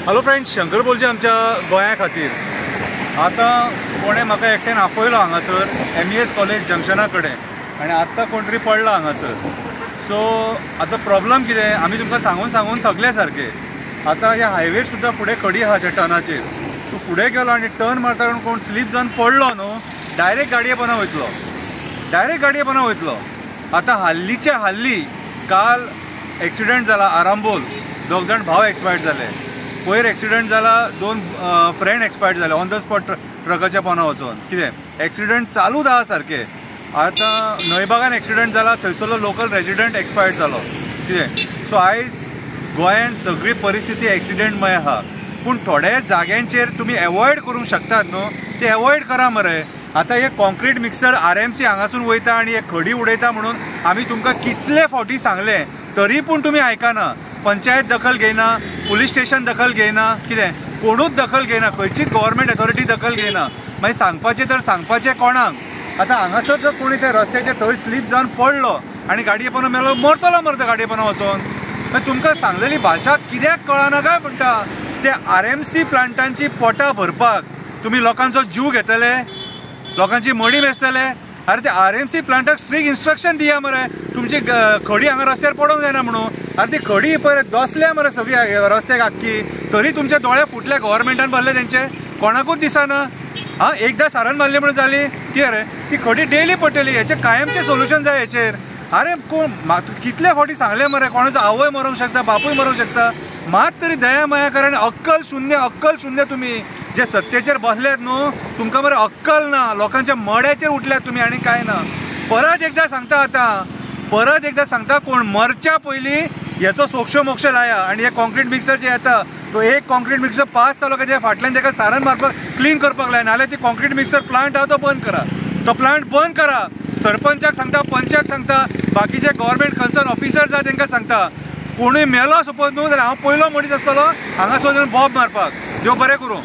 Hello friends, Shankar बोलचे आमच्या गोंया खातीर. आतां कोणें म्हाका एकट्यान आपयलो हांगासर MES कॉलेज जंक्शना कडेन आनी आत्तां कोण तरी पडला हांगासर. सो आतां प्रॉब्लम कितें, आमी तुमकां सांगून थकले सारके. आतां ह्या हायवेर सुद्दां फुडें खडी आहा त्या टर्नाचेर. तूं फुडें गेलो आनी टर्न मारता कोण स्लीप जावन पडलो न्हू, डायरेक्ट गाडये पोंदा वयतलो. आतां हाल्लीच्या हाल्ली काल एक्सिडंट जाला आरांबोल, 2 जाण भाव एक्सपायर्ड जाले. पयर एक्सिडंट जाला, 2 फ्रेंड एक्सपायर्ड जाले ऑन द स्पॉट ट्रकाच्या पोंदा वचून. कितें एक्सिडंट चालूच आहा सारके. आतां नयबागान एक्सिडंट जाला, थंयसरलो लोकल रेजिडंट एक्सपायर्ड जालो. कितें सो आयज गोंयांत सगळी परिस्थिती एक्सिडंटमय आहा. पूण थोड्या जाग्यांचेर तुमी एवॉयड करूंक शकतात न्हू, ते एवॉयड करा मरे. आतां हे कॉन्क्रीट मिक्सर RMC हांगासून वयता आनी हे खडी उडयता म्हणून आमी तुमकां कितले फावटी सांगलें, तरी पूण तुमी आयकना. पंचायत दखल घेयना, पुलीस स्टेशन दखल घेयना, कितें कोणूच दखल घेयना, खंयचीच गव्हर्मेंट अथॉरिटी दखल घेयना. मागीर सांगपाचें कोणाक? आतां हांगासर जर कोणी त्या रस्त्याचेर थंय स्लीप जावन पडलो आनी गाडये पोंदा मेलो, मरतलो त्या गाडये पोंदा वचून. मागीर तुमकां सांगलेली भाशा कित्याक कळना काय म्हणटा. ते RMC प्लांटांची पोटां भरपाक तुमी लोकांचो जीव घेतले, लोकांची मडी मेजतले. अरे ते RMC प्लांटाक स्ट्रिक्ट इन्स्ट्रक्शन दिया मरे, तुमची खडी हांगा रस्त्यार पडोंक जायना म्हणून. अरे ती खडी पळय दसल्या मरे सगळी रस्त्याक आख्खी, तरी तुमचे दोळे फुटले. गव्हर्मेंटान भरले तेंचे, कोणाकूच दिसना. एकदां सारण मारली म्हणून जाली ती. अरे ती खडी डेली पडटली, हेचे कायमचे सोल्युशन जाय हेचेर. अरे कोण कितले फावटी सांगले मरे, कोणाचो आवय मरूंक शकता, बापूय मरूंक शकता. मात तरी दया माया करा. अक्कल शून्य तुम्ही जे सत्तेचेर बसल्यात न्हू, तुमकां मरे अक्कल ना. लोकांच्या मड्याचेर उठल्यात तुमी आनी कांय ना. परत एकदां सांगता कोण मरच्या पयलीं हेचो सोक्षो मोक्ष लाया. आनी हे कॉन्क्रीट मिक्सर जे येता, तो एक कॉन्क्रीट मिक्सर पास जालो काय फाटल्यान ताका सारण मारपाक क्लीन करपाक लाय. नाल्यार ती कॉन्क्रीट मिक्सर प्लांट आहा तो बंद करा. तो प्लांट बंद करा. सरपंचाक सांगता, पंचाक सांगता, बाकीचे गव्हर्मेंट कन्सर्न ऑफिसर्स आहा तांकां सांगता. कोणूय मेलो सपोज न्हू जाल्यार हांव पयलो मनीस आसतलो हांगासर बॉब मारपाक. देव बरें करूं.